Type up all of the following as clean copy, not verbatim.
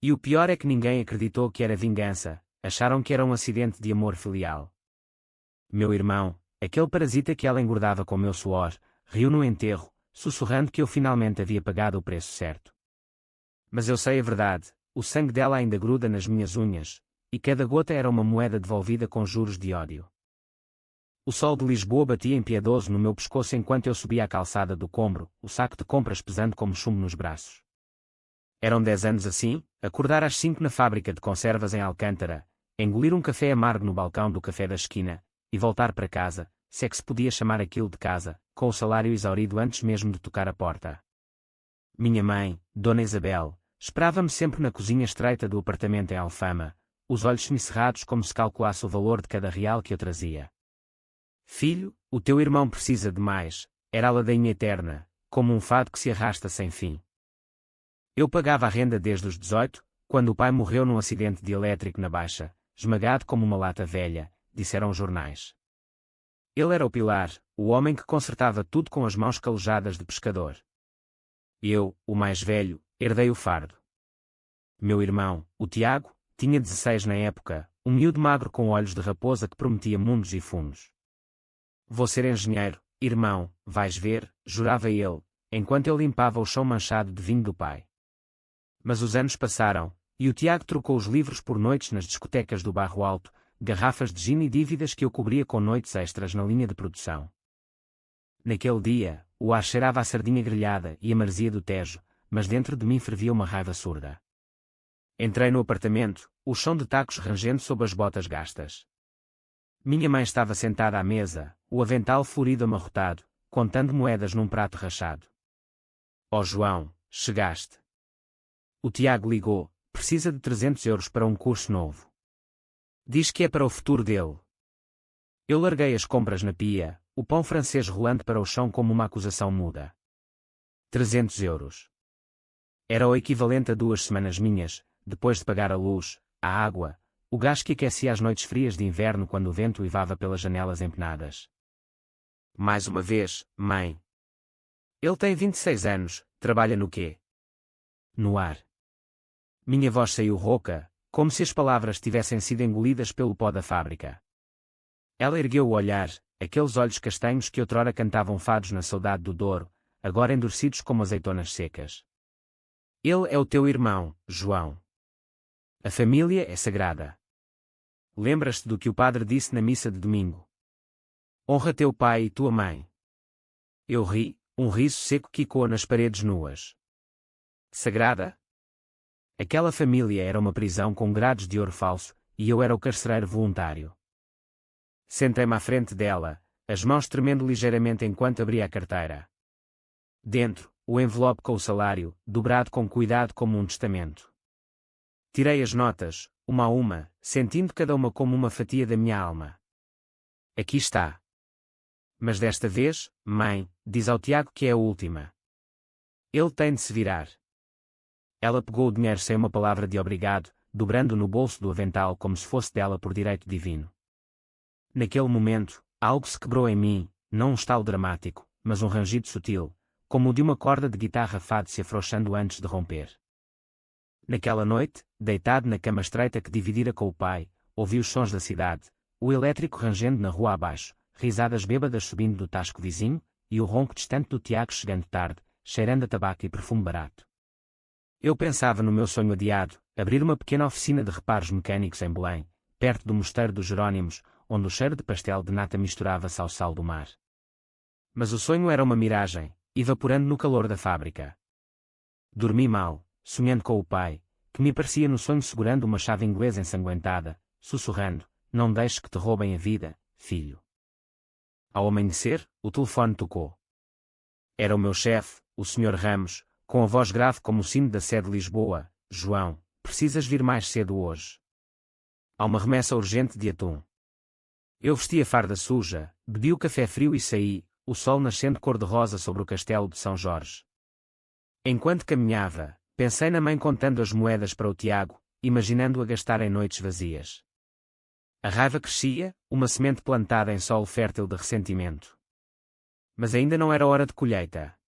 E o pior é que ninguém acreditou que era vingança, acharam que era um acidente de amor filial. Meu irmão, aquele parasita que ela engordava com meu suor, riu no enterro, sussurrando que eu finalmente havia pagado o preço certo. Mas eu sei a verdade, o sangue dela ainda gruda nas minhas unhas, e cada gota era uma moeda devolvida com juros de ódio. O sol de Lisboa batia impiedoso no meu pescoço enquanto eu subia a calçada do Combro, o saco de compras pesando como chumbo nos braços. Eram 10 anos assim, acordar às 5 na fábrica de conservas em Alcântara, engolir um café amargo no balcão do café da esquina, e voltar para casa, se é que se podia chamar aquilo de casa, com o salário exaurido antes mesmo de tocar a porta. Minha mãe, Dona Isabel, esperava-me sempre na cozinha estreita do apartamento em Alfama, os olhos semicerrados como se calculasse o valor de cada real que eu trazia. Filho, o teu irmão precisa de mais, era a ladainha eterna, como um fado que se arrasta sem fim. Eu pagava a renda desde os 18, quando o pai morreu num acidente de elétrico na Baixa, esmagado como uma lata velha, disseram os jornais. Ele era o pilar, o homem que consertava tudo com as mãos calejadas de pescador. Eu, o mais velho, herdei o fardo. Meu irmão, o Tiago, tinha 16 na época, um miúdo magro com olhos de raposa que prometia mundos e fundos. Vou ser engenheiro, irmão, vais ver, jurava ele, enquanto eu limpava o chão manchado de vinho do pai. Mas os anos passaram, e o Tiago trocou os livros por noites nas discotecas do Barro Alto, garrafas de gin e dívidas que eu cobria com noites extras na linha de produção. Naquele dia, o ar cheirava a sardinha grelhada e a maresia do Tejo, mas dentro de mim fervia uma raiva surda. Entrei no apartamento, o chão de tacos rangendo sob as botas gastas. Minha mãe estava sentada à mesa, o avental florido amarrotado, contando moedas num prato rachado. Ó João, chegaste. O Tiago ligou, precisa de 300 euros para um curso novo. Diz que é para o futuro dele. Eu larguei as compras na pia, o pão francês rolando para o chão como uma acusação muda. 300 euros. Era o equivalente a 2 semanas minhas, depois de pagar a luz, a água, o gás que aquecia as noites frias de inverno quando o vento uivava pelas janelas empenadas. Mais uma vez, mãe. Ele tem 26 anos, trabalha no quê? No ar. Minha voz saiu rouca, como se as palavras tivessem sido engolidas pelo pó da fábrica. Ela ergueu o olhar, aqueles olhos castanhos que outrora cantavam fados na saudade do Douro, agora endurecidos como azeitonas secas. Ele é o teu irmão, João. A família é sagrada. Lembras-te do que o padre disse na missa de domingo? Honra teu pai e tua mãe. Eu ri, um riso seco quicou nas paredes nuas. Sagrada? Aquela família era uma prisão com grades de ouro falso, e eu era o carcereiro voluntário. Sentei-me à frente dela, as mãos tremendo ligeiramente enquanto abria a carteira. Dentro, o envelope com o salário, dobrado com cuidado como um testamento. Tirei as notas, uma a uma, sentindo cada uma como uma fatia da minha alma. Aqui está. Mas desta vez, mãe, diz ao Tiago que é a última. Ele tem de se virar. Ela pegou o dinheiro sem uma palavra de obrigado, dobrando no bolso do avental como se fosse dela por direito divino. Naquele momento, algo se quebrou em mim, não um estalo dramático, mas um rangido sutil, como o de uma corda de guitarra fado se afrouxando antes de romper. Naquela noite, deitado na cama estreita que dividira com o pai, ouvi os sons da cidade, o elétrico rangendo na rua abaixo, risadas bêbadas subindo do tasco vizinho, e o ronco distante do Tiago chegando tarde, cheirando a tabaco e perfume barato. Eu pensava no meu sonho adiado, abrir uma pequena oficina de reparos mecânicos em Belém, perto do mosteiro dos Jerónimos, onde o cheiro de pastel de nata misturava-se ao sal do mar. Mas o sonho era uma miragem, evaporando no calor da fábrica. Dormi mal, sonhando com o pai, que me aparecia no sonho segurando uma chave inglesa ensanguentada, sussurrando, não deixes que te roubem a vida, filho. Ao amanhecer, o telefone tocou. Era o meu chefe, o Sr. Ramos, com a voz grave como o sino da sé de Lisboa. João, precisas vir mais cedo hoje. Há uma remessa urgente de atum. Eu vesti a farda suja, bebi o café frio e saí, o sol nascendo cor-de-rosa sobre o castelo de São Jorge. Enquanto caminhava, pensei na mãe contando as moedas para o Tiago, imaginando-a gastar em noites vazias. A raiva crescia, uma semente plantada em solo fértil de ressentimento. Mas ainda não era hora de colheita.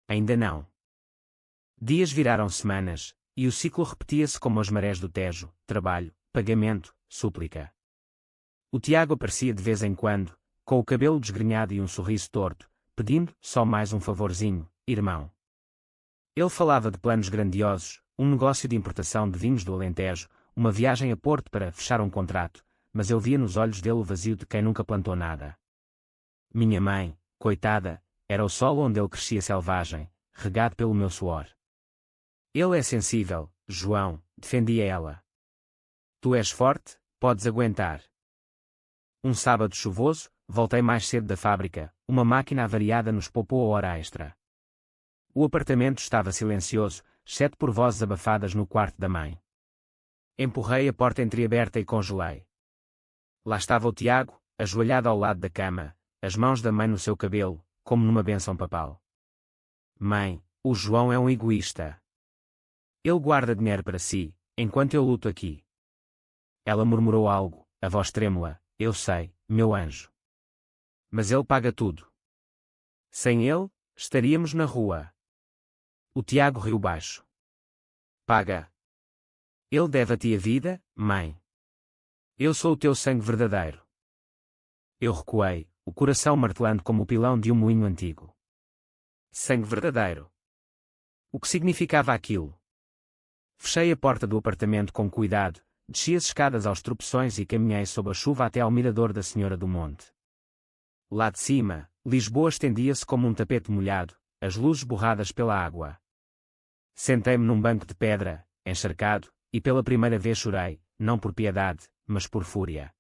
Ainda não. Dias viraram semanas, E o ciclo repetia-se como as marés do Tejo: trabalho, pagamento, súplica. O Tiago aparecia de vez em quando, com o cabelo desgrenhado e um sorriso torto, pedindo só mais um favorzinho, irmão. Ele falava de planos grandiosos, um negócio de importação de vinhos do Alentejo, uma viagem a Porto para fechar um contrato, mas eu via nos olhos dele o vazio de quem nunca plantou nada. Minha mãe, coitada, era o solo onde ele crescia selvagem, regado pelo meu suor. Ele é sensível, João, defendia ela. Tu és forte, podes aguentar. Um sábado chuvoso, voltei mais cedo da fábrica, uma máquina avariada nos poupou a hora extra. O apartamento estava silencioso, exceto por vozes abafadas no quarto da mãe. Empurrei a porta entreaberta e congelei. Lá estava o Tiago, ajoelhado ao lado da cama, as mãos da mãe no seu cabelo, como numa bênção papal. Mãe, o João é um egoísta. Ele guarda dinheiro para si, enquanto eu luto aqui. Ela murmurou algo, a voz trêmula: eu sei, meu anjo. Mas ele paga tudo. Sem ele, estaríamos na rua. O Tiago riu baixo. Paga. Ele deve a ti a vida, mãe. Eu sou o teu sangue verdadeiro. Eu recuei, o coração martelando como o pilão de um moinho antigo. Sangue verdadeiro. O que significava aquilo? Fechei a porta do apartamento com cuidado, desci as escadas aos tropeções e caminhei sob a chuva até ao mirador da Senhora do Monte. Lá de cima, Lisboa estendia-se como um tapete molhado, as luzes borradas pela água. Sentei-me num banco de pedra, encharcado, e pela primeira vez chorei, não por piedade, mas por fúria.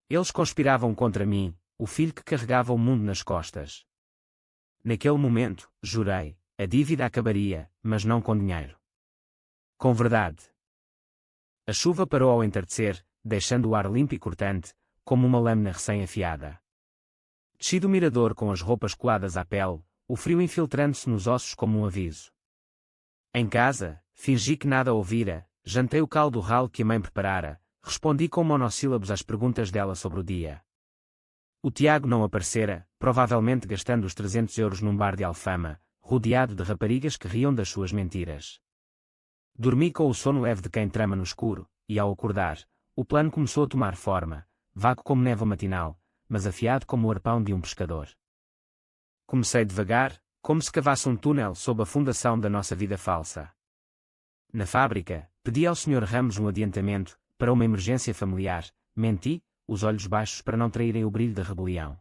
Eles conspiravam contra mim, o filho que carregava o mundo nas costas. Naquele momento, jurei, a dívida acabaria, mas não com dinheiro. Com verdade. A chuva parou ao entardecer, deixando o ar limpo e cortante, como uma lâmina recém-afiada. Desci do mirador com as roupas coladas à pele, o frio infiltrando-se nos ossos como um aviso. Em casa, fingi que nada ouvira, jantei o caldo ralo que a mãe preparara, respondi com monossílabos às perguntas dela sobre o dia. O Tiago não aparecera, provavelmente gastando os 300 euros num bar de Alfama, rodeado de raparigas que riam das suas mentiras. Dormi com o sono leve de quem trama no escuro, e ao acordar, o plano começou a tomar forma, vago como névoa matinal, mas afiado como o arpão de um pescador. Comecei devagar, como se cavasse um túnel sob a fundação da nossa vida falsa. Na fábrica, pedi ao Sr. Ramos um adiantamento, para uma emergência familiar, menti, os olhos baixos para não traírem o brilho da rebelião.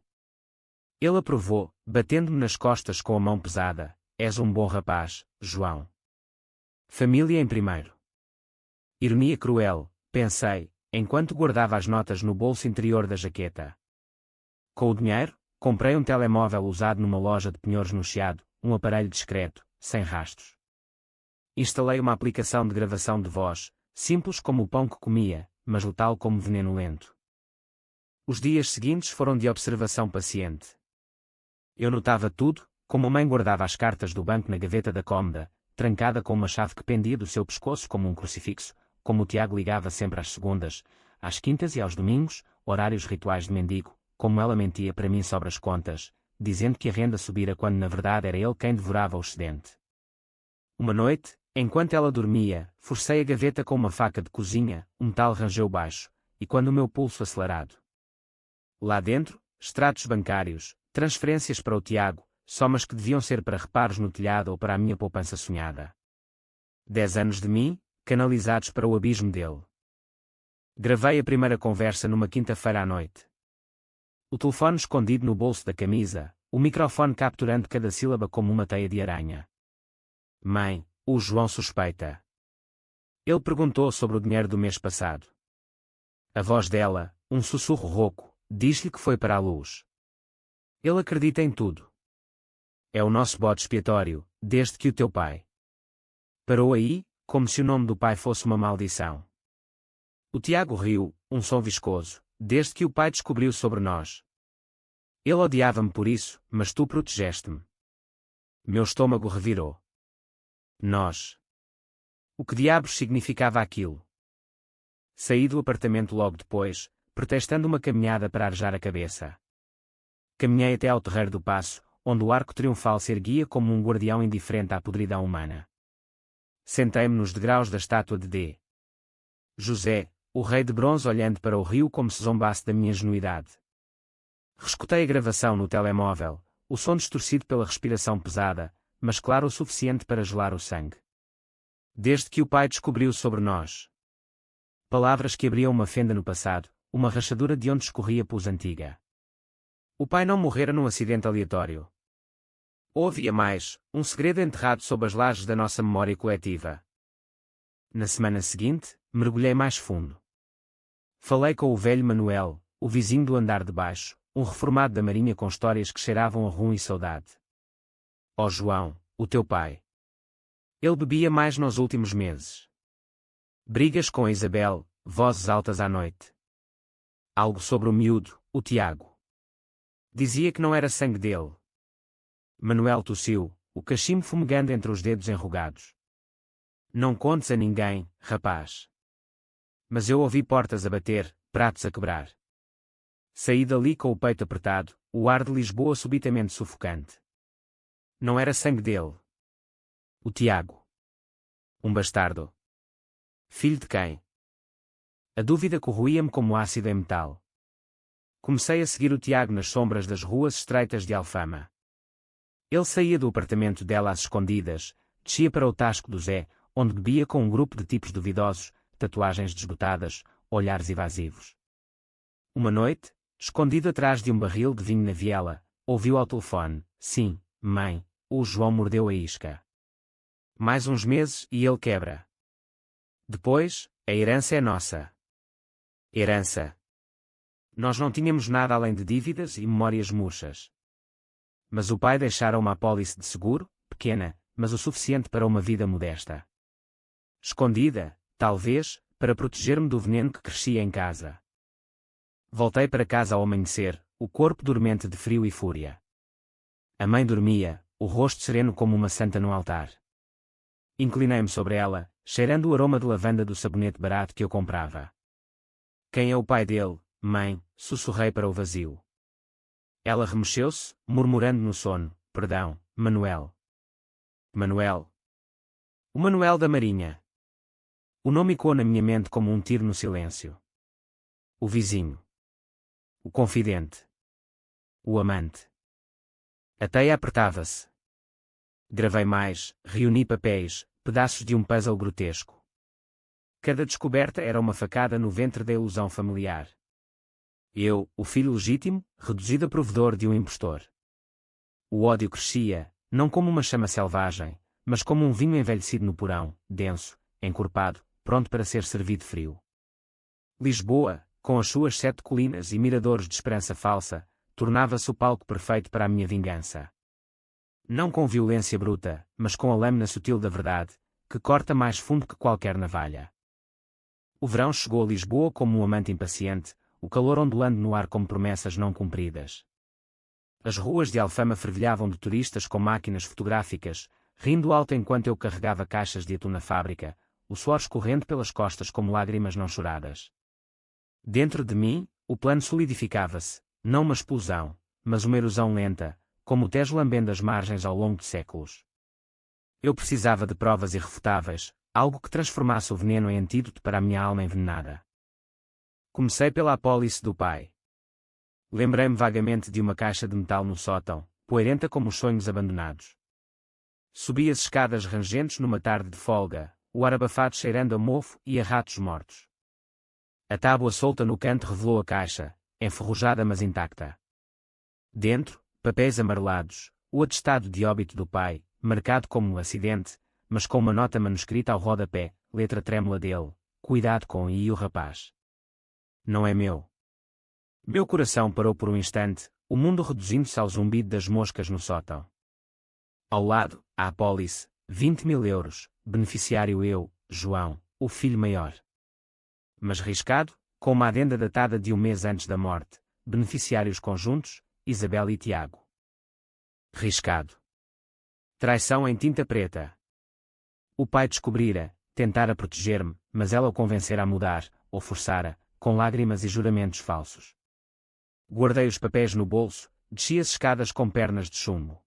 Ele aprovou, batendo-me nas costas com a mão pesada: és um bom rapaz, João. Família em primeiro. Ironia cruel, pensei, enquanto guardava as notas no bolso interior da jaqueta. Com o dinheiro, comprei um telemóvel usado numa loja de penhores no Chiado, um aparelho discreto, sem rastros. Instalei uma aplicação de gravação de voz, simples como o pão que comia, mas letal como veneno lento. Os dias seguintes foram de observação paciente. Eu notava tudo, como a mãe guardava as cartas do banco na gaveta da cômoda, trancada com uma chave que pendia do seu pescoço como um crucifixo, como o Tiago ligava sempre às segundas, às quintas e aos domingos, horários rituais de mendigo, como ela mentia para mim sobre as contas, dizendo que a renda subira quando na verdade era ele quem devorava o excedente. Uma noite, enquanto ela dormia, forcei a gaveta com uma faca de cozinha, um metal rangeu baixo, e quando o meu pulso acelerado. Lá dentro, extratos bancários, transferências para o Tiago, somas que deviam ser para reparos no telhado ou para a minha poupança sonhada. 10 anos de mim, canalizados para o abismo dele. Gravei a primeira conversa numa quinta-feira à noite. O telefone escondido no bolso da camisa, o microfone capturando cada sílaba como uma teia de aranha. Mãe, o João suspeita. Ele perguntou sobre o dinheiro do mês passado. A voz dela, um sussurro rouco, diz-lhe que foi para a luz. Ele acredita em tudo. É o nosso bode expiatório, desde que o teu pai. Parou aí, como se o nome do pai fosse uma maldição. O Tiago riu, um som viscoso, desde que o pai descobriu sobre nós. Ele odiava-me por isso, mas tu protegeste-me. Meu estômago revirou. Nós. O que diabos significava aquilo? Saí do apartamento logo depois, protestando uma caminhada para arejar a cabeça. Caminhei até ao terreiro do Paço, onde o arco triunfal se erguia como um guardião indiferente à podridão humana. Sentei-me nos degraus da estátua de D. José, o rei de bronze, olhando para o rio como se zombasse da minha ingenuidade. Reescutei a gravação no telemóvel, o som distorcido pela respiração pesada, mas claro o suficiente para gelar o sangue. Desde que o pai descobriu sobre nós. Palavras que abriam uma fenda no passado, uma rachadura de onde escorria pus antiga. O pai não morrera num acidente aleatório. Ou havia mais, um segredo enterrado sob as lajes da nossa memória coletiva. Na semana seguinte, mergulhei mais fundo. Falei com o velho Manuel, o vizinho do andar de baixo, um reformado da marinha com histórias que cheiravam a rum e saudade. Ó João, o teu pai. Ele bebia mais nos últimos meses. Brigas com a Isabel, vozes altas à noite. Algo sobre o miúdo, o Tiago. Dizia que não era sangue dele. Manuel tossiu, o cachimbo fumegando entre os dedos enrugados. Não contes a ninguém, rapaz. Mas eu ouvi portas a bater, pratos a quebrar. Saí dali com o peito apertado, o ar de Lisboa subitamente sufocante. Não era sangue dele. O Tiago. Um bastardo. Filho de quem? A dúvida corroía-me como ácido em metal. Comecei a seguir o Tiago nas sombras das ruas estreitas de Alfama. Ele saía do apartamento dela às escondidas, descia para o Tasco do Zé, onde bebia com um grupo de tipos duvidosos, tatuagens desbotadas, olhares evasivos. Uma noite, escondido atrás de um barril de vinho na viela, ouviu ao telefone: sim, mãe, o João mordeu a isca. Mais uns meses e ele quebra. Depois, a herança é nossa. Herança. Nós não tínhamos nada além de dívidas e memórias murchas. Mas o pai deixara uma apólice de seguro, pequena, mas o suficiente para uma vida modesta. Escondida, talvez, para proteger-me do veneno que crescia em casa. Voltei para casa ao amanhecer, o corpo dormente de frio e fúria. A mãe dormia, o rosto sereno como uma santa no altar. Inclinei-me sobre ela, cheirando o aroma de lavanda do sabonete barato que eu comprava. Quem é o pai dele, mãe? Sussurrei para o vazio. Ela remexeu-se, murmurando no sono: perdão, Manuel. Manuel. O Manuel da Marinha. O nome ecoou na minha mente como um tiro no silêncio. O vizinho. O confidente. O amante. A teia apertava-se. Gravei mais, reuni papéis, pedaços de um puzzle grotesco. Cada descoberta era uma facada no ventre da ilusão familiar. Eu, o filho legítimo, reduzido a provedor de um impostor. O ódio crescia, não como uma chama selvagem, mas como um vinho envelhecido no porão, denso, encorpado, pronto para ser servido frio. Lisboa, com as suas 7 colinas e miradores de esperança falsa, tornava-se o palco perfeito para a minha vingança. Não com violência bruta, mas com a lâmina sutil da verdade, que corta mais fundo que qualquer navalha. O verão chegou a Lisboa como um amante impaciente, o calor ondulando no ar como promessas não cumpridas. As ruas de Alfama fervilhavam de turistas com máquinas fotográficas, rindo alto enquanto eu carregava caixas de atum na fábrica, o suor escorrendo pelas costas como lágrimas não choradas. Dentro de mim, o plano solidificava-se, não uma explosão, mas uma erosão lenta, como o Tejo lambendo as margens ao longo de séculos. Eu precisava de provas irrefutáveis, algo que transformasse o veneno em antídoto para a minha alma envenenada. Comecei pela apólice do pai. Lembrei-me vagamente de uma caixa de metal no sótão, poeirenta como os sonhos abandonados. Subi as escadas rangentes numa tarde de folga, o ar abafado cheirando a mofo e a ratos mortos. A tábua solta no canto revelou a caixa, enferrujada mas intacta. Dentro, papéis amarelados, o atestado de óbito do pai, marcado como um acidente, mas com uma nota manuscrita ao rodapé, letra trêmula dele: cuidado com o rapaz. Não é meu. Meu coração parou por um instante, o mundo reduzindo-se ao zumbido das moscas no sótão. Ao lado, a apólice, 20.000 euros, beneficiário eu, João, o filho maior. Mas riscado, com uma adenda datada de um mês antes da morte, beneficiários conjuntos, Isabel e Tiago. Riscado. Traição em tinta preta. O pai descobrira, tentara proteger-me, mas ela o convencera a mudar, ou forçara, com lágrimas e juramentos falsos. Guardei os papéis no bolso, desci as escadas com pernas de chumbo.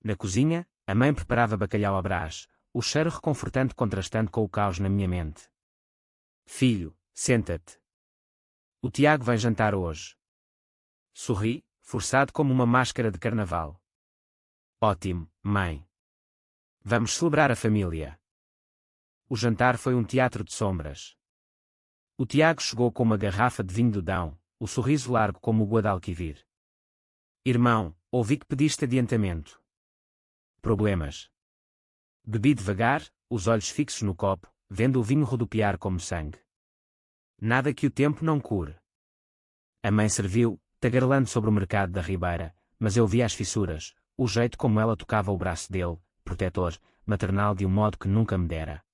Na cozinha, a mãe preparava bacalhau à brás, o cheiro reconfortante contrastando com o caos na minha mente. Filho, senta-te. O Tiago vem jantar hoje. Sorri, forçado como uma máscara de carnaval. Ótimo, mãe. Vamos celebrar a família. O jantar foi um teatro de sombras. O Tiago chegou com uma garrafa de vinho do Dão, o sorriso largo como o Guadalquivir. Irmão, ouvi que pediste adiantamento. Problemas. Bebi devagar, os olhos fixos no copo, vendo o vinho rodopiar como sangue. Nada que o tempo não cure. A mãe serviu, tagarelando sobre o mercado da Ribeira, mas eu vi as fissuras, o jeito como ela tocava o braço dele, protetor, maternal de um modo que nunca me dera.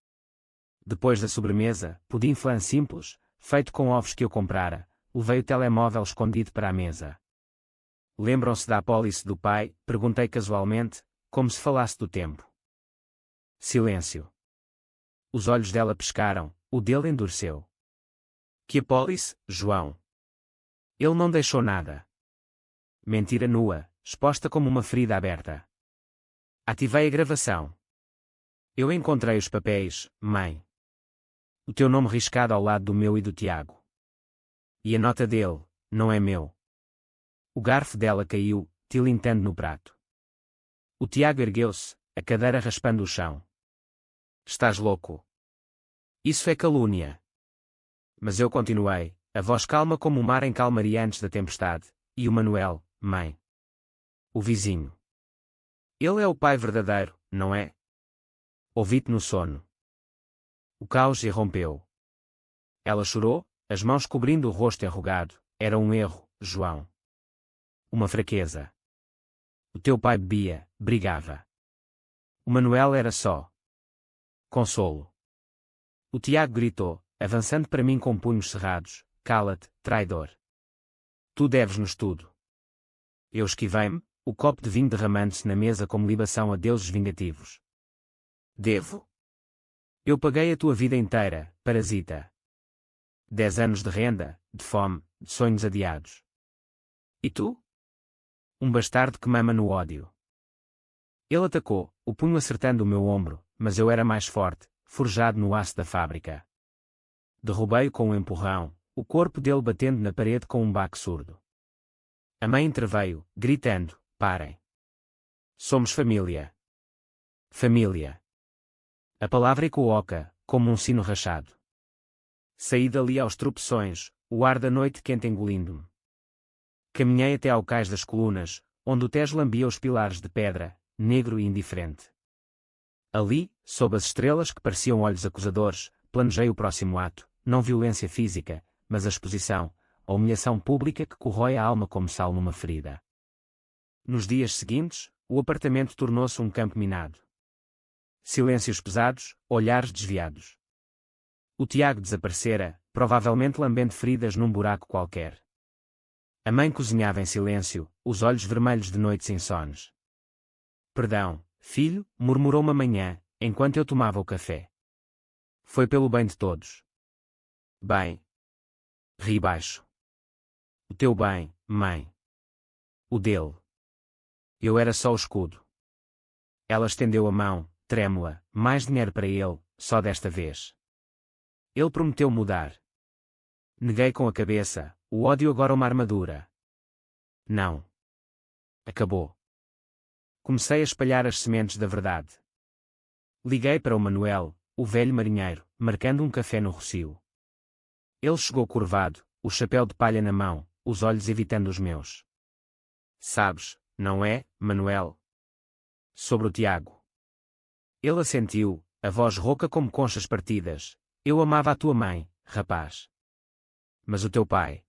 Depois da sobremesa, pudim flan simples, feito com ovos que eu comprara, levei o telemóvel escondido para a mesa. Lembram-se da apólice do pai? Perguntei casualmente, como se falasse do tempo. Silêncio. Os olhos dela pescaram, o dele endureceu. Que apólice, João? Ele não deixou nada. Mentira nua, exposta como uma ferida aberta. Ativei a gravação. Eu encontrei os papéis, mãe. O teu nome riscado ao lado do meu e do Tiago. E a nota dele, não é meu. O garfo dela caiu, tilintando no prato. O Tiago ergueu-se, a cadeira raspando o chão. Estás louco? Isso é calúnia. Mas eu continuei, a voz calma como o mar em calmaria antes da tempestade, e o Manuel, mãe. O vizinho. Ele é o pai verdadeiro, não é? Ouvi-te no sono. O caos irrompeu. Ela chorou, as mãos cobrindo o rosto enrugado. Era um erro, João. Uma fraqueza. O teu pai bebia, brigava. O Manuel era só consolo. O Tiago gritou, avançando para mim com punhos cerrados. Cala-te, traidor. Tu deves-nos tudo. Eu esquivei-me, o copo de vinho derramando-se na mesa como libação a deuses vingativos. Devo? Eu paguei a tua vida inteira, parasita. 10 anos de renda, de fome, de sonhos adiados. E tu? Um bastardo que mama no ódio. Ele atacou, o punho acertando o meu ombro, mas eu era mais forte, forjado no aço da fábrica. Derrubei-o com um empurrão, o corpo dele batendo na parede com um baque surdo. A mãe interveio, gritando, parem. Somos família. Família. A palavra ecoou-oca, como um sino rachado. Saí dali aos tropeções, o ar da noite quente engolindo-me. Caminhei até ao cais das colunas, onde o Tejo lambia os pilares de pedra, negro e indiferente. Ali, sob as estrelas que pareciam olhos acusadores, planejei o próximo ato, não violência física, mas a exposição, a humilhação pública que corrói a alma como sal numa ferida. Nos dias seguintes, o apartamento tornou-se um campo minado. Silêncios pesados, olhares desviados. O Tiago desaparecera, provavelmente lambendo feridas num buraco qualquer. A mãe cozinhava em silêncio, os olhos vermelhos de noites insones. Perdão, filho, murmurou uma manhã, enquanto eu tomava o café. Foi pelo bem de todos. Bem. Ri baixo. O teu bem, mãe. O dele. Eu era só o escudo. Ela estendeu a mão, trêmula, mais dinheiro para ele, só desta vez. Ele prometeu mudar. Neguei com a cabeça, o ódio agora uma armadura. Não. Acabou. Comecei a espalhar as sementes da verdade. Liguei para o Manuel, o velho marinheiro, marcando um café no Rocio. Ele chegou curvado, o chapéu de palha na mão, os olhos evitando os meus. Sabes, não é, Manuel? Sobre o Tiago. Ele assentiu, a voz rouca como conchas partidas. Eu amava a tua mãe, rapaz. Mas o teu pai?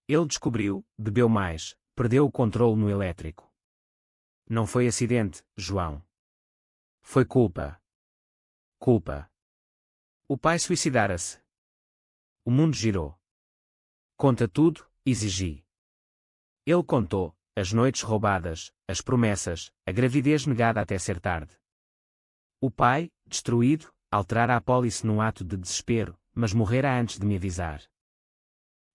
Ele descobriu, bebeu mais, perdeu o controle no elétrico. Não foi acidente, João. Foi culpa. Culpa. O pai suicidara-se. O mundo girou. Conta tudo, exigi. Ele contou, as noites roubadas, as promessas, a gravidez negada até ser tarde. O pai, destruído, alterara a apólice num ato de desespero, mas morrera antes de me avisar.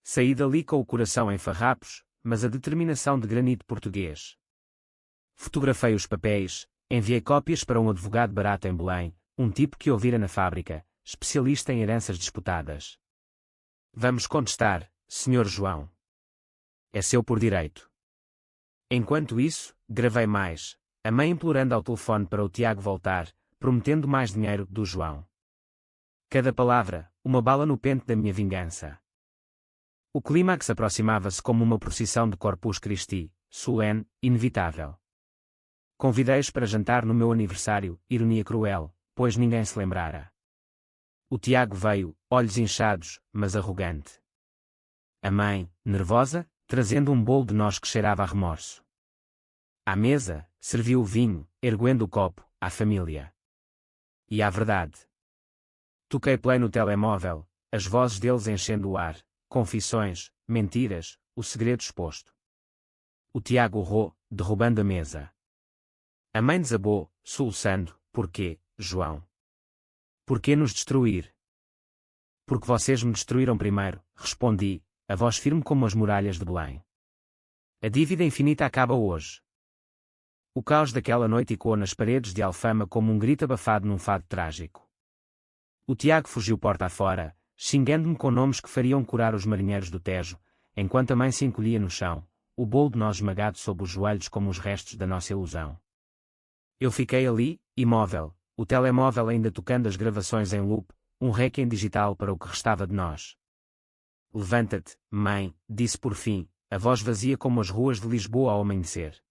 Saí dali com o coração em farrapos, mas a determinação de granito português. Fotografei os papéis, enviei cópias para um advogado barato em Belém, um tipo que ouvira na fábrica, especialista em heranças disputadas. Vamos contestar, Sr. João. É seu por direito. Enquanto isso, gravei mais, a mãe implorando ao telefone para o Tiago voltar, prometendo mais dinheiro do João. Cada palavra, uma bala no pente da minha vingança. O clímax aproximava-se como uma procissão de Corpus Christi, solene, inevitável. Convidei-os para jantar no meu aniversário, ironia cruel, pois ninguém se lembrara. O Tiago veio, olhos inchados, mas arrogante. A mãe, nervosa, trazendo um bolo de nós que cheirava a remorso. À mesa, serviu o vinho, erguendo o copo, à família. E à verdade. Toquei play no telemóvel, as vozes deles enchendo o ar, confissões, mentiras, o segredo exposto. O Tiago urrou, derrubando a mesa. A mãe desabou, soluçando, porquê, João? Porquê nos destruir? Porque vocês me destruíram primeiro, respondi, a voz firme como as muralhas de Belém. A dívida infinita acaba hoje. O caos daquela noite ecoou nas paredes de Alfama como um grito abafado num fado trágico. O Tiago fugiu porta afora, xingando-me com nomes que fariam curar os marinheiros do Tejo, enquanto a mãe se encolhia no chão, o bolo de nós esmagado sob os joelhos como os restos da nossa ilusão. Eu fiquei ali, imóvel, o telemóvel ainda tocando as gravações em loop, um requiem digital para o que restava de nós. Levanta-te, mãe, disse por fim, a voz vazia como as ruas de Lisboa ao amanhecer.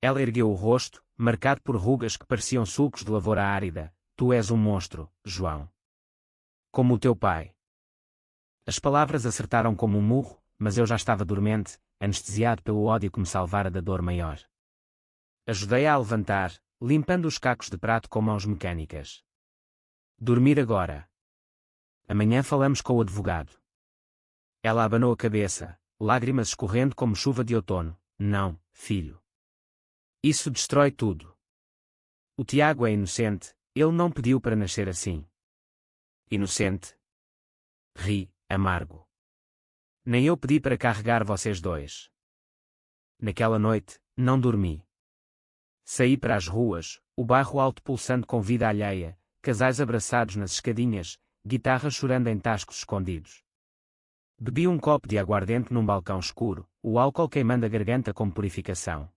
Ela ergueu o rosto, marcado por rugas que pareciam sulcos de lavoura árida. Tu és um monstro, João. Como o teu pai. As palavras acertaram como um murro, mas eu já estava dormente, anestesiado pelo ódio que me salvara da dor maior. Ajudei-a a levantar, limpando os cacos de prato com mãos mecânicas. Dormir agora. Amanhã falamos com o advogado. Ela abanou a cabeça, lágrimas escorrendo como chuva de outono. Não, filho. Isso destrói tudo. O Tiago é inocente, ele não pediu para nascer assim. Inocente? Ri, amargo. Nem eu pedi para carregar vocês dois. Naquela noite, não dormi. Saí para as ruas, o bairro alto pulsando com vida alheia, casais abraçados nas escadinhas, guitarras chorando em tascos escondidos. Bebi um copo de aguardente num balcão escuro, o álcool queimando a garganta como purificação.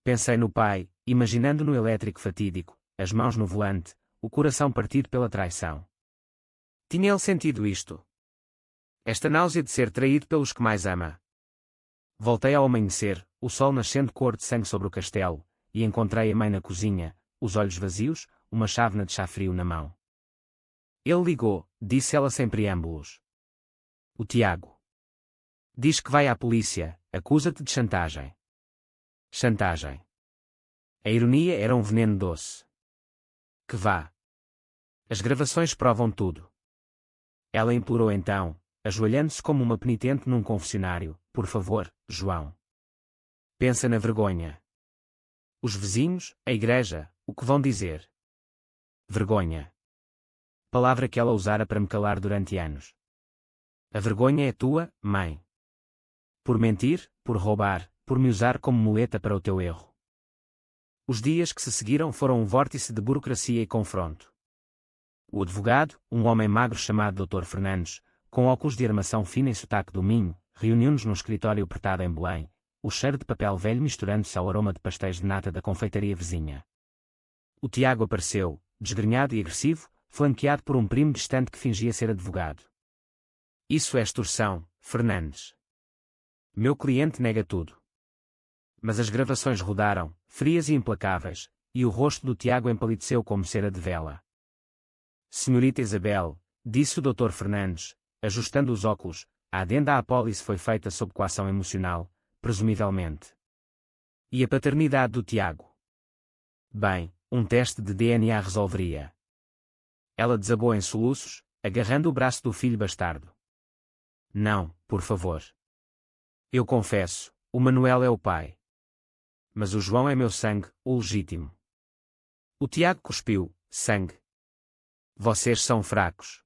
Pensei no pai, imaginando no elétrico fatídico, as mãos no volante, o coração partido pela traição. Tinha ele sentido isto? Esta náusea de ser traído pelos que mais ama. Voltei ao amanhecer, o sol nascendo cor de sangue sobre o castelo, e encontrei a mãe na cozinha, os olhos vazios, uma chávena de chá frio na mão. Ele ligou, disse ela sem preâmbulos. O Tiago. Diz que vai à polícia, acusa-te de chantagem. Chantagem. A ironia era um veneno doce. Que vá. As gravações provam tudo. Ela implorou então, ajoelhando-se como uma penitente num confessionário, por favor, João. Pensa na vergonha. Os vizinhos, a igreja, o que vão dizer? Vergonha. Palavra que ela usara para me calar durante anos. A vergonha é tua, mãe. Por mentir, por roubar, por me usar como muleta para o teu erro. Os dias que se seguiram foram um vórtice de burocracia e confronto. O advogado, um homem magro chamado Dr. Fernandes, com óculos de armação fina e sotaque do Minho, reuniu-nos num escritório apertado em Belém, o cheiro de papel velho misturando-se ao aroma de pastéis de nata da confeitaria vizinha. O Tiago apareceu, desgrenhado e agressivo, flanqueado por um primo distante que fingia ser advogado. Isso é extorsão, Fernandes. Meu cliente nega tudo. Mas as gravações rodaram, frias e implacáveis, e o rosto do Tiago empalideceu como cera de vela. Senhorita Isabel, disse o Dr. Fernandes, ajustando os óculos, a adenda à apólice foi feita sob coação emocional, presumivelmente. E a paternidade do Tiago? Bem, um teste de DNA resolveria. Ela desabou em soluços, agarrando o braço do filho bastardo. Não, por favor. Eu confesso, o Manuel é o pai. Mas o João é meu sangue, o legítimo. O Tiago cuspiu, sangue. Vocês são fracos.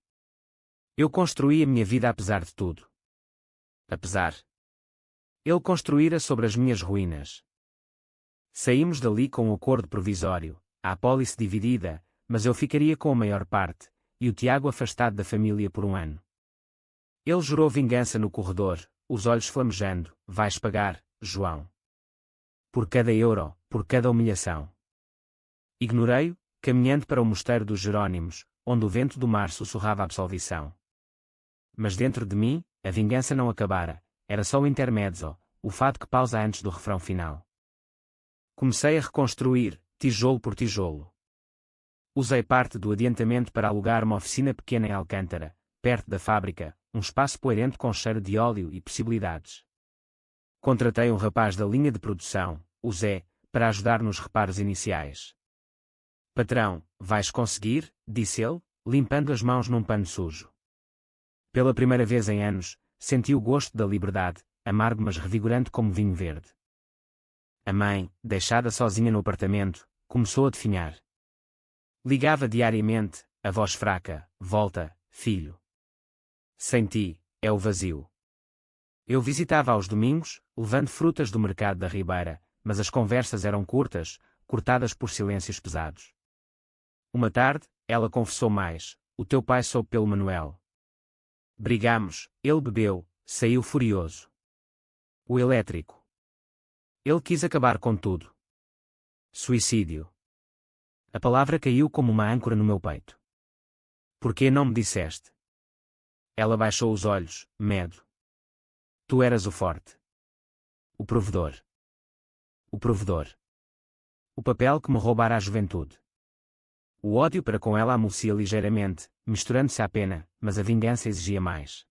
Eu construí a minha vida apesar de tudo. Apesar. Ele construíra sobre as minhas ruínas. Saímos dali com um acordo provisório, a apólice dividida, mas eu ficaria com a maior parte, e o Tiago afastado da família por um ano. Ele jurou vingança no corredor, os olhos flamejando: vais pagar, João. Por cada euro, por cada humilhação. Ignorei-o, caminhando para o mosteiro dos Jerônimos, onde o vento do mar sussurrava a absolvição. Mas dentro de mim, a vingança não acabara, era só o intermezzo, o fado que pausa antes do refrão final. Comecei a reconstruir, tijolo por tijolo. Usei parte do adiantamento para alugar uma oficina pequena em Alcântara, perto da fábrica, um espaço poeirente com cheiro de óleo e possibilidades. Contratei um rapaz da linha de produção, o Zé, para ajudar nos reparos iniciais. Patrão, vais conseguir, disse ele, limpando as mãos num pano sujo. Pela primeira vez em anos, senti o gosto da liberdade, amargo mas revigorante como vinho verde. A mãe, deixada sozinha no apartamento, começou a definhar. Ligava diariamente, a voz fraca: volta, filho. Sem ti, é o vazio. Eu visitava aos domingos, levando frutas do mercado da Ribeira, mas as conversas eram curtas, cortadas por silêncios pesados. Uma tarde, ela confessou mais: o teu pai soube pelo Manuel. Brigamos, ele bebeu, saiu furioso. O elétrico. Ele quis acabar com tudo. Suicídio. A palavra caiu como uma âncora no meu peito. Por que não me disseste? Ela baixou os olhos, medo. Tu eras o forte. O provedor. O provedor. O papel que me roubara a juventude. O ódio para com ela amolecia ligeiramente, misturando-se à pena, mas a vingança exigia mais.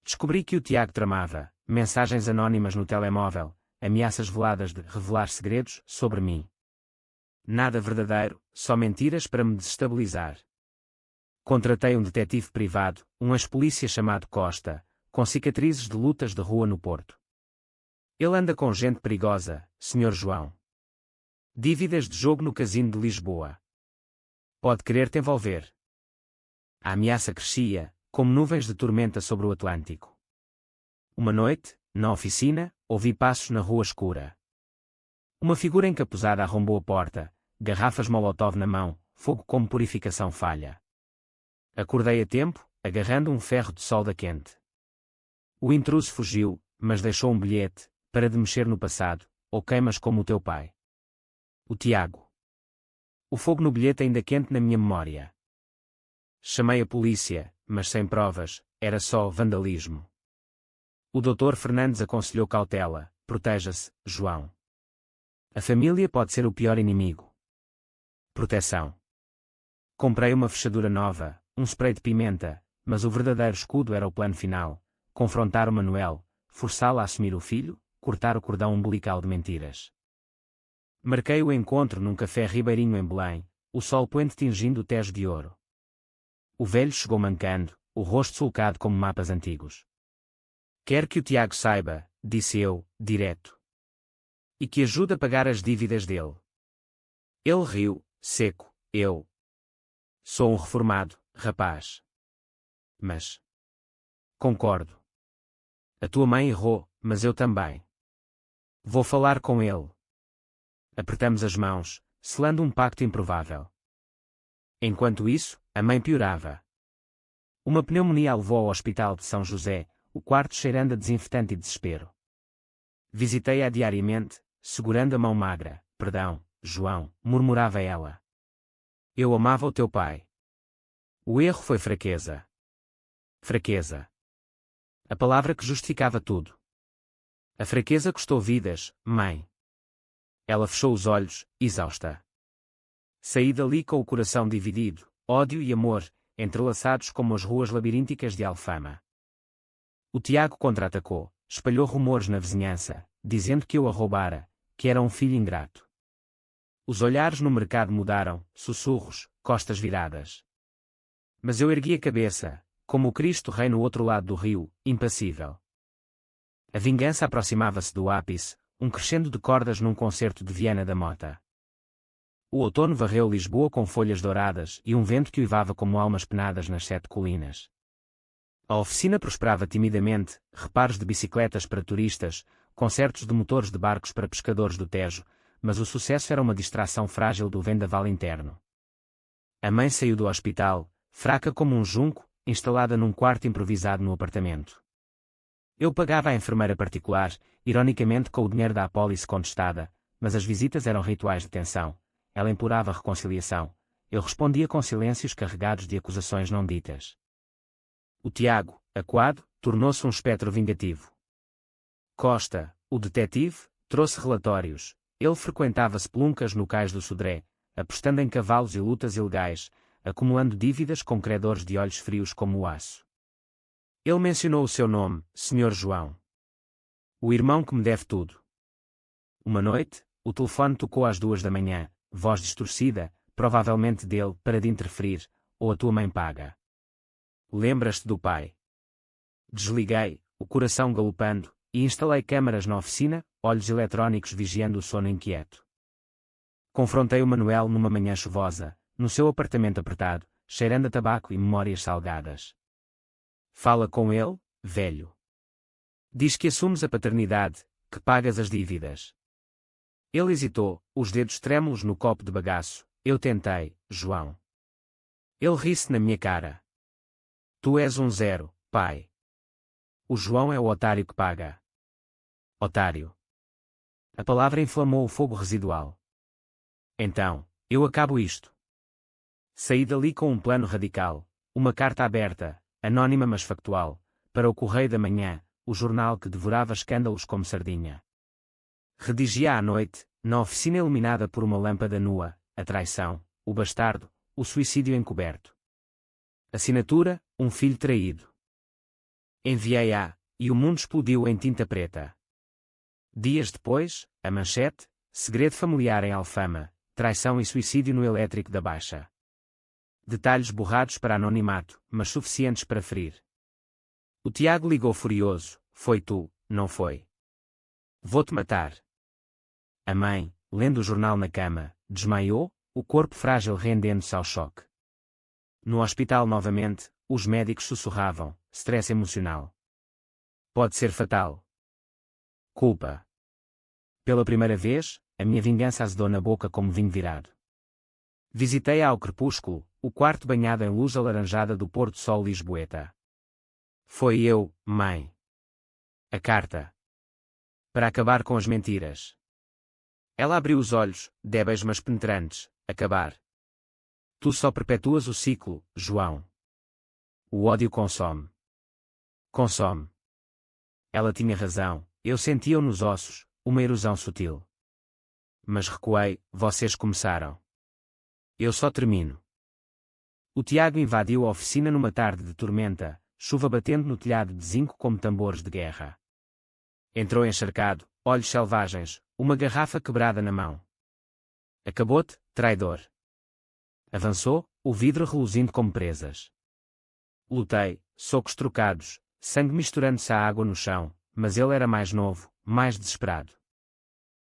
Descobri que o Tiago tramava mensagens anónimas no telemóvel, ameaças veladas de revelar segredos sobre mim. Nada verdadeiro, só mentiras para me desestabilizar. Contratei um detetive privado, um ex-polícia chamado Costa, com cicatrizes de lutas de rua no Porto. Ele anda com gente perigosa, Sr. João. Dívidas de jogo no casino de Lisboa. Pode querer te envolver. A ameaça crescia, como nuvens de tormenta sobre o Atlântico. Uma noite, na oficina, ouvi passos na rua escura. Uma figura encapuzada arrombou a porta, garrafas Molotov na mão, fogo como purificação falha. Acordei a tempo, agarrando um ferro de solda quente. O intruso fugiu, mas deixou um bilhete, para de mexer no passado, ou queimas como o teu pai. O Tiago. O fogo no bilhete ainda quente na minha memória. Chamei a polícia, mas sem provas, era só vandalismo. O Dr. Fernandes aconselhou cautela: proteja-se, João. A família pode ser o pior inimigo. Proteção. Comprei uma fechadura nova, um spray de pimenta, mas o verdadeiro escudo era o plano final: confrontar o Manuel, forçá-lo a assumir o filho, cortar o cordão umbilical de mentiras. Marquei o encontro num café ribeirinho em Belém, o sol poente tingindo o Tejo de ouro. O velho chegou mancando, o rosto sulcado como mapas antigos. Quero que o Tiago saiba, disse eu, direto. E que ajude a pagar as dívidas dele. Ele riu, seco: eu sou um reformado, rapaz. Mas concordo. A tua mãe errou, mas eu também. Vou falar com ele. Apertamos as mãos, selando um pacto improvável. Enquanto isso, a mãe piorava. Uma pneumonia a levou ao hospital de São José, o quarto cheirando a desinfetante e desespero. Visitei-a diariamente, segurando a mão magra. Perdão, João, murmurava ela. Eu amava o teu pai. O erro foi fraqueza. Fraqueza. A palavra que justificava tudo. A fraqueza custou vidas, mãe. Ela fechou os olhos, exausta. Saí dali com o coração dividido, ódio e amor, entrelaçados como as ruas labirínticas de Alfama. O Tiago contra-atacou, espalhou rumores na vizinhança, dizendo que eu a roubara, que era um filho ingrato. Os olhares no mercado mudaram, sussurros, costas viradas. Mas eu ergui a cabeça, como o Cristo Rei no outro lado do rio, impassível. A vingança aproximava-se do ápice, um crescendo de cordas num concerto de Viana da Mota. O outono varreu Lisboa com folhas douradas e um vento que uivava como almas penadas nas 7 colinas. A oficina prosperava timidamente, reparos de bicicletas para turistas, concertos de motores de barcos para pescadores do Tejo, mas o sucesso era uma distração frágil do vendaval interno. A mãe saiu do hospital, fraca como um junco, instalada num quarto improvisado no apartamento. Eu pagava a enfermeira particular, ironicamente com o dinheiro da apólice contestada, mas as visitas eram rituais de tensão. Ela implorava reconciliação. Eu respondia com silêncios carregados de acusações não ditas. O Tiago, acuado, tornou-se um espectro vingativo. Costa, o detetive, trouxe relatórios. Ele frequentava speluncas no cais do Sodré, apostando em cavalos e lutas ilegais, acumulando dívidas com credores de olhos frios como o aço. Ele mencionou o seu nome, Sr. João. O irmão que me deve tudo. Uma noite, o telefone tocou às 2 da manhã, voz distorcida, provavelmente dele, para de interferir, ou a tua mãe paga. Lembras-te do pai? Desliguei, o coração galopando, e instalei câmaras na oficina, olhos eletrónicos vigiando o sono inquieto. Confrontei o Manuel numa manhã chuvosa, no seu apartamento apertado, cheirando a tabaco e memórias salgadas. Fala com ele, velho. Diz que assumes a paternidade, que pagas as dívidas. Ele hesitou, os dedos trêmulos no copo de bagaço. Eu tentei, João. Ele ri-se na minha cara. Tu és um zero, pai. O João é o otário que paga. Otário. A palavra inflamou o fogo residual. Então, eu acabo isto. Saí dali com um plano radical, uma carta aberta, anônima mas factual, para o Correio da Manhã, o jornal que devorava escândalos como sardinha. Redigia à noite, na oficina iluminada por uma lâmpada nua, a traição, o bastardo, o suicídio encoberto. Assinatura, um filho traído. Enviei-a, e o mundo explodiu em tinta preta. Dias depois, a manchete, segredo familiar em Alfama, traição e suicídio no elétrico da Baixa. Detalhes borrados para anonimato, mas suficientes para ferir. O Tiago ligou furioso, foi tu, não foi? Vou-te matar. A mãe, lendo o jornal na cama, desmaiou, o corpo frágil rendendo-se ao choque. No hospital novamente, os médicos sussurravam, stress emocional. Pode ser fatal. Culpa. Pela primeira vez, a minha vingança azedou na boca como vinho virado. Visitei-a ao crepúsculo, o quarto banhado em luz alaranjada do pôr-do-sol lisboeta. Foi eu, mãe. A carta. Para acabar com as mentiras. Ela abriu os olhos, débeis mas penetrantes. Acabar. Tu só perpetuas o ciclo, João. O ódio consome. Consome. Ela tinha razão, eu sentia-o nos ossos, uma erosão sutil. Mas recuei, vocês começaram. Eu só termino. O Tiago invadiu a oficina numa tarde de tormenta, chuva batendo no telhado de zinco como tambores de guerra. Entrou encharcado, olhos selvagens, uma garrafa quebrada na mão. Acabou-te, traidor. Avançou, o vidro reluzindo como presas. Lutei, socos trocados, sangue misturando-se à água no chão, mas ele era mais novo, mais desesperado.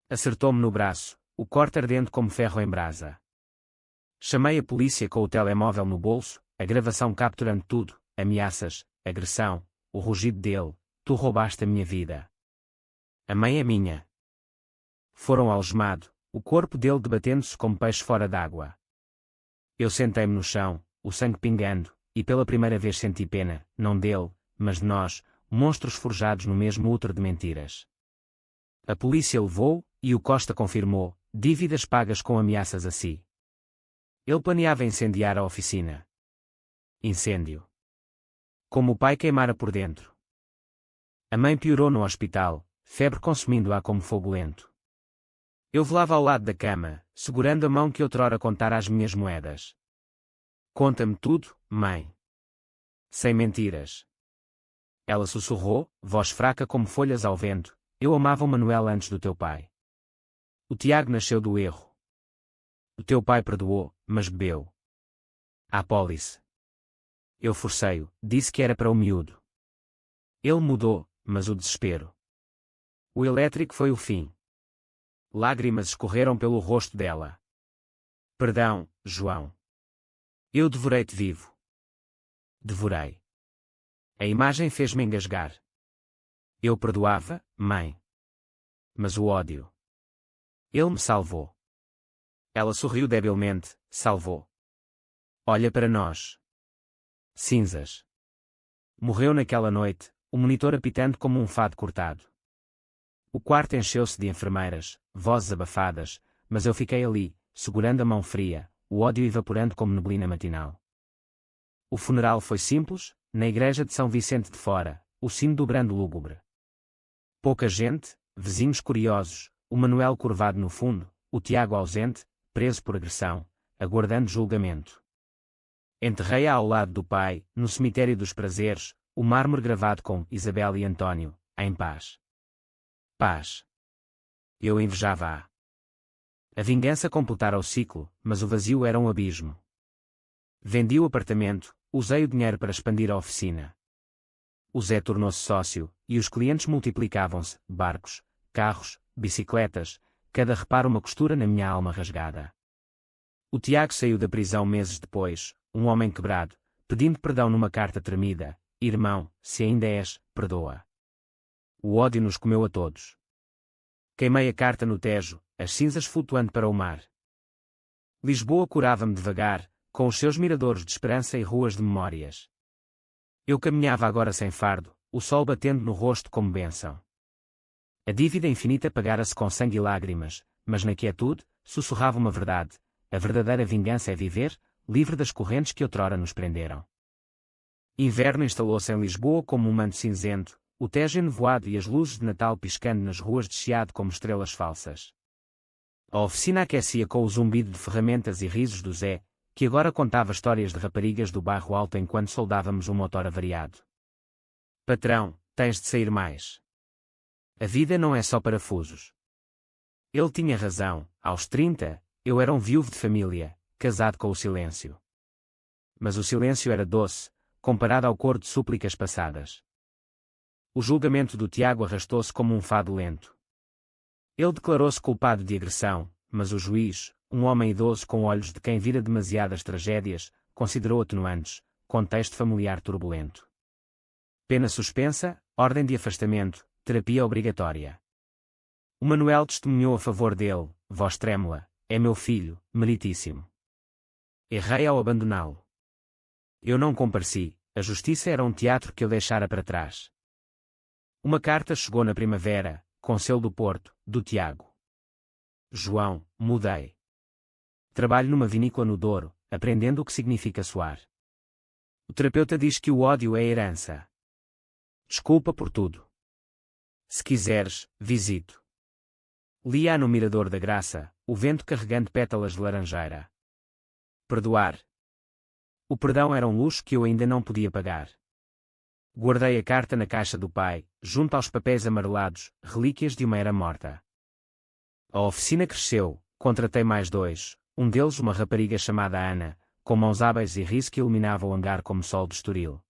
Acertou-me no braço, o corte ardendo como ferro em brasa. Chamei a polícia com o telemóvel no bolso, a gravação capturando tudo, ameaças, agressão, o rugido dele, tu roubaste a minha vida. A mãe é minha. Foram algemado, o corpo dele debatendo-se como peixe fora d'água. Eu sentei-me no chão, o sangue pingando, e pela primeira vez senti pena, não dele, mas de nós, monstros forjados no mesmo útero de mentiras. A polícia levou, e o Costa confirmou, dívidas pagas com ameaças a si. Ele planeava incendiar a oficina. Incêndio. Como o pai queimara por dentro. A mãe piorou no hospital, febre consumindo-a como fogo lento. Eu velava ao lado da cama, segurando a mão que outrora contara as minhas moedas. Conta-me tudo, mãe. Sem mentiras. Ela sussurrou, voz fraca como folhas ao vento, eu amava o Manuel antes do teu pai. O Tiago nasceu do erro. O teu pai perdoou, mas bebeu. A apólice. Eu forcei-o, disse que era para o miúdo. Ele mudou, mas o desespero. O elétrico foi o fim. Lágrimas escorreram pelo rosto dela. Perdão, João. Eu devorei-te vivo. Devorei. A imagem fez-me engasgar. Eu perdoava, mãe. Mas o ódio. Ele me salvou. Ela sorriu debilmente, salvou. Olha para nós. Cinzas. Morreu naquela noite, o monitor apitando como um fado cortado. O quarto encheu-se de enfermeiras, vozes abafadas, mas eu fiquei ali, segurando a mão fria, o ódio evaporando como neblina matinal. O funeral foi simples, na igreja de São Vicente de Fora, o sino dobrando lúgubre. Pouca gente, vizinhos curiosos, o Manuel curvado no fundo, o Tiago ausente, preso por agressão, aguardando julgamento. Enterrei-a ao lado do pai, no cemitério dos prazeres, o mármore gravado com Isabel e António, em paz. Paz. Eu invejava-a. A vingança completara o ciclo, mas o vazio era um abismo. Vendi o apartamento, usei o dinheiro para expandir a oficina. O Zé tornou-se sócio, e os clientes multiplicavam-se, barcos, carros, bicicletas, cada reparo uma costura na minha alma rasgada. O Tiago saiu da prisão meses depois, um homem quebrado, pedindo perdão numa carta tremida: irmão, se ainda és, perdoa. O ódio nos comeu a todos. Queimei a carta no Tejo, as cinzas flutuando para o mar. Lisboa curava-me devagar, com os seus miradouros de esperança e ruas de memórias. Eu caminhava agora sem fardo, o sol batendo no rosto como bênção. A dívida infinita pagara-se com sangue e lágrimas, mas na quietude, sussurrava uma verdade: a verdadeira vingança é viver, livre das correntes que outrora nos prenderam. Inverno instalou-se em Lisboa como um manto cinzento, o Tejo enevoado e as luzes de Natal piscando nas ruas de Chiado como estrelas falsas. A oficina aquecia com o zumbido de ferramentas e risos do Zé, que agora contava histórias de raparigas do bairro alto enquanto soldávamos um motor avariado. Patrão, tens de sair mais. A vida não é só parafusos. Ele tinha razão, aos 30, eu era um viúvo de família, casado com o silêncio. Mas o silêncio era doce, comparado ao coro de súplicas passadas. O julgamento do Tiago arrastou-se como um fado lento. Ele declarou-se culpado de agressão, mas o juiz, um homem idoso com olhos de quem vira demasiadas tragédias, considerou atenuantes, contexto familiar turbulento. Pena suspensa, ordem de afastamento, terapia obrigatória. O Manuel testemunhou a favor dele, voz trêmula: é meu filho, meritíssimo. Errei ao abandoná-lo. Eu não compareci, a justiça era um teatro que eu deixara para trás. Uma carta chegou na primavera, com selo do Porto, do Tiago. João, mudei. Trabalho numa vinícola no Douro, aprendendo o que significa suar. O terapeuta diz que o ódio é herança. Desculpa por tudo. Se quiseres, visito. Li-a no Mirador da Graça, o vento carregando pétalas de laranjeira. Perdoar. O perdão era um luxo que eu ainda não podia pagar. Guardei a carta na caixa do pai, junto aos papéis amarelados, relíquias de uma era morta. A oficina cresceu, contratei mais 2, um deles uma rapariga chamada Ana, com mãos hábeis e riso que iluminava o hangar como sol de Estoril.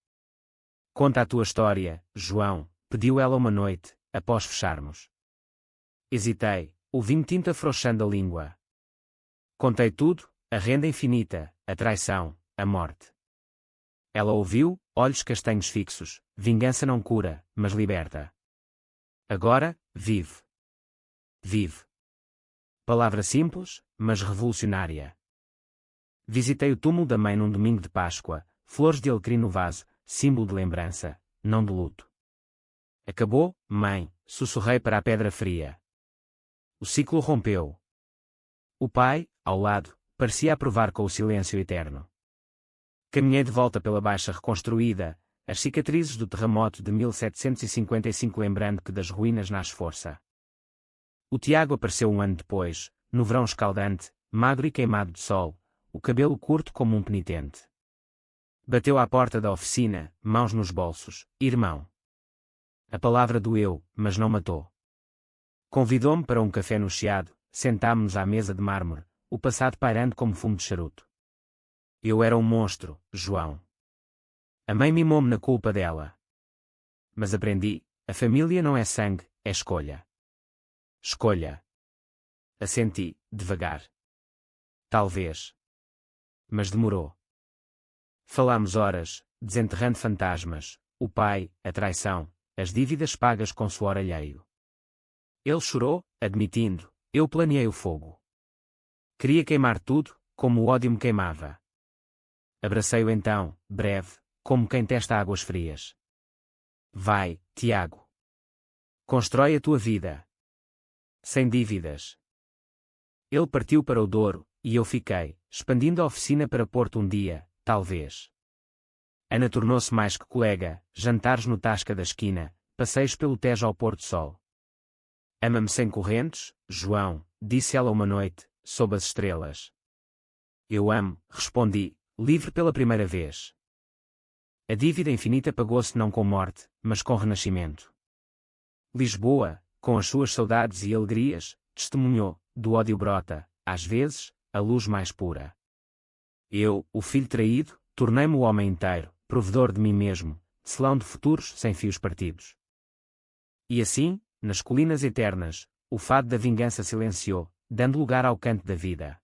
Conta a tua história, João, pediu ela uma noite, após fecharmos. Hesitei, o vinho tinto afrouxando a língua. Contei tudo, a renda infinita, a traição, a morte. Ela ouviu, olhos castanhos fixos: vingança não cura, mas liberta. Agora, vive. Vive. Palavra simples, mas revolucionária. Visitei o túmulo da mãe num domingo de Páscoa, flores de alecrim no vaso, símbolo de lembrança, não de luto. Acabou, mãe, sussurrei para a pedra fria. O ciclo rompeu. O pai, ao lado, parecia aprovar com o silêncio eterno. Caminhei de volta pela Baixa reconstruída, as cicatrizes do terremoto de 1755 lembrando que das ruínas nasce força. O Tiago apareceu um ano depois, no verão escaldante, magro e queimado de sol, o cabelo curto como um penitente. Bateu à porta da oficina, mãos nos bolsos: irmão. A palavra doeu, mas não matou. Convidou-me para um café no Chiado, sentámo-nos à mesa de mármore, o passado pairando como fumo de charuto. Eu era um monstro, João. A mãe mimou-me na culpa dela. Mas aprendi, a família não é sangue, é escolha. Escolha. Assenti, devagar. Talvez. Mas demorou. Falámos horas, desenterrando fantasmas, o pai, a traição, as dívidas pagas com suor alheio. Ele chorou, admitindo, Eu planeei o fogo. Queria queimar tudo, como o ódio me queimava. Abracei-o então, breve, como quem testa águas frias. Vai, Tiago. Constrói a tua vida. Sem dívidas. Ele partiu para o Douro, e eu fiquei, expandindo a oficina para Porto um dia, talvez. Ana tornou-se mais que colega, jantares no Tasca da esquina, passeios pelo Tejo ao pôr-do-sol. Ama-me sem correntes, João, disse ela uma noite, sob as estrelas. Eu amo, respondi, livre pela primeira vez. A dívida infinita pagou-se não com morte, mas com renascimento. Lisboa, com as suas saudades e alegrias, testemunhou, do ódio brota, às vezes, a luz mais pura. Eu, o filho traído, tornei-me o homem inteiro, provedor de mim mesmo, selão de futuros sem fios partidos. E assim, nas colinas eternas, o fado da vingança silenciou, dando lugar ao canto da vida.